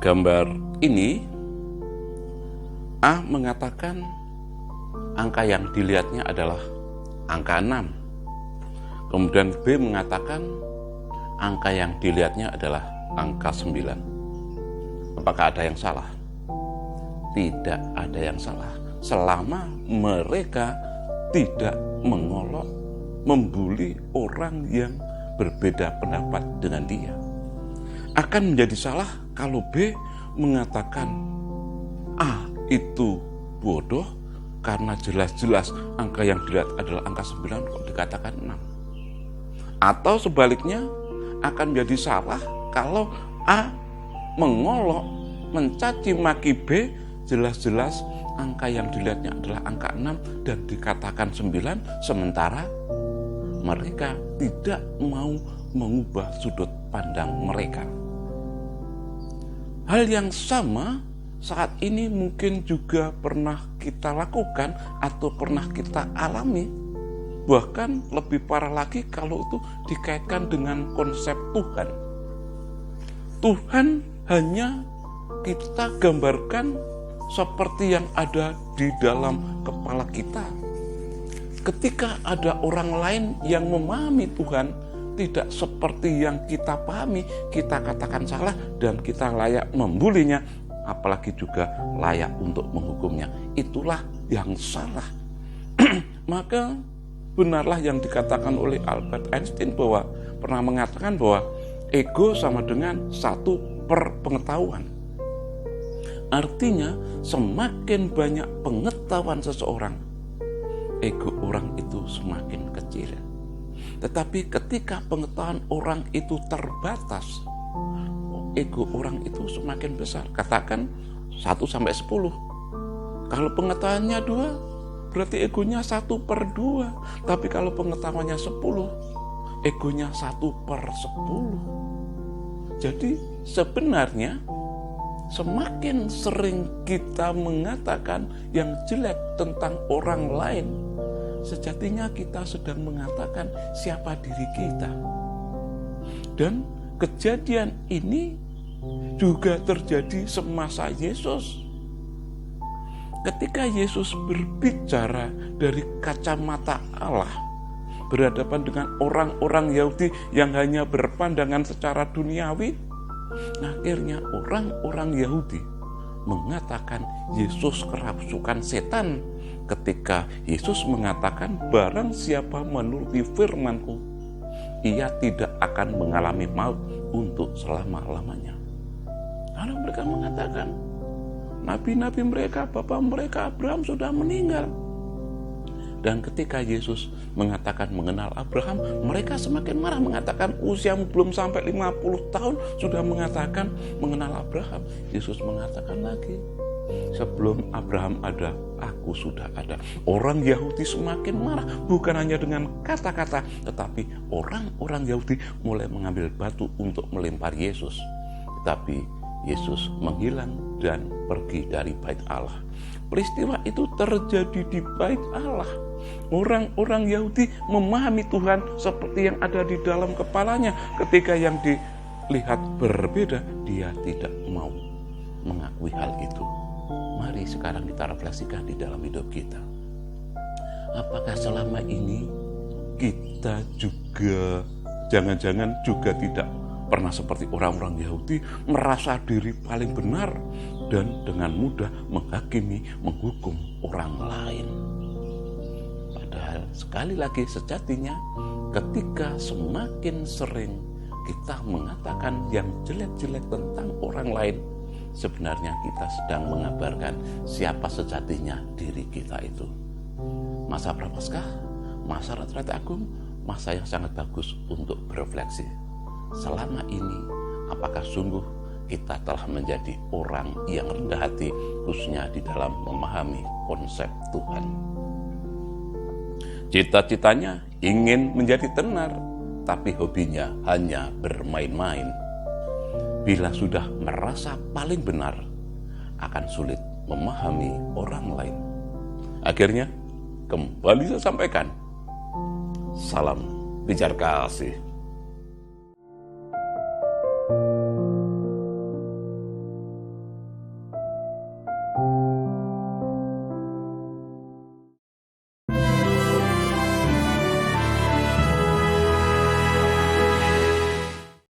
gambar ini, A mengatakan angka yang dilihatnya adalah angka 6. Kemudian B mengatakan angka yang dilihatnya adalah angka 9. Apakah ada yang salah? Tidak ada yang salah. Selama mereka tidak mengolok, membuli orang yang berbeda pendapat dengan dia. Akan menjadi salah kalau B mengatakan A itu bodoh karena jelas-jelas angka yang dilihat adalah angka 9 kok dikatakan 6. Atau sebaliknya akan menjadi salah kalau A mengolok, mencaci maki B, jelas-jelas angka yang dilihatnya adalah angka 6 dan dikatakan 9, sementara mereka tidak mau mengubah sudut pandang mereka. Hal yang sama saat ini mungkin juga pernah kita lakukan atau pernah kita alami. Bahkan lebih parah lagi kalau itu dikaitkan dengan konsep Tuhan. Tuhan hanya kita gambarkan seperti yang ada di dalam kepala kita. Ketika ada orang lain yang memahami Tuhan tidak seperti yang kita pahami, kita katakan salah dan kita layak membulinya, apalagi juga layak untuk menghukumnya. Itulah yang salah. Maka benarlah yang dikatakan oleh Albert Einstein bahwa pernah mengatakan bahwa ego sama dengan 1 per pengetahuan. Artinya semakin banyak pengetahuan seseorang, ego orang itu semakin kecil. Tetapi ketika pengetahuan orang itu terbatas, ego orang itu semakin besar. Katakan 1 sampai 10. Kalau pengetahuannya 2, berarti egonya 1 per 2. Tapi kalau pengetahuannya 10, egonya 1 per 10. Jadi sebenarnya semakin sering kita mengatakan yang jelek tentang orang lain, sejatinya kita sedang mengatakan siapa diri kita. Dan kejadian ini juga terjadi semasa Yesus. Ketika Yesus berbicara dari kacamata Allah, berhadapan dengan orang-orang Yahudi yang hanya berpandangan secara duniawi, akhirnya orang-orang Yahudi mengatakan Yesus kerasukan setan ketika Yesus mengatakan barang siapa menuruti firman-Ku, ia tidak akan mengalami maut untuk selama-lamanya. Lalu mereka mengatakan nabi-nabi mereka, bapak mereka Abraham sudah meninggal. Dan ketika Yesus mengatakan mengenal Abraham, mereka semakin marah, mengatakan usiamu belum sampai 50 tahun sudah mengatakan mengenal Abraham. Yesus mengatakan lagi, sebelum Abraham ada, aku sudah ada. Orang Yahudi semakin marah, bukan hanya dengan kata-kata, tetapi orang-orang Yahudi mulai mengambil batu untuk melempar Yesus. Tetapi Yesus menghilang dan pergi dari bait Allah. Peristiwa itu terjadi di bait Allah. Orang-orang Yahudi memahami Tuhan seperti yang ada di dalam kepalanya. Ketika yang dilihat berbeda, dia tidak mau mengakui hal itu. Mari sekarang kita refleksikan di dalam hidup kita. Apakah selama ini kita juga jangan-jangan juga tidak pernah seperti orang-orang Yahudi, merasa diri paling benar dan dengan mudah menghakimi, menghukum orang lain? Padahal sekali lagi sejatinya ketika semakin sering kita mengatakan yang jelek-jelek tentang orang lain, sebenarnya kita sedang mengabarkan siapa sejatinya diri kita itu. Masa Prapaskah, masa Retret Agung, masa yang sangat bagus untuk berefleksi. Selama ini, apakah sungguh kita telah menjadi orang yang rendah hati, khususnya di dalam memahami konsep Tuhan? Cita-citanya ingin menjadi tenar, tapi hobinya hanya bermain-main. Bila sudah merasa paling benar, akan sulit memahami orang lain. Akhirnya, kembali saya sampaikan, salam pijar kasih.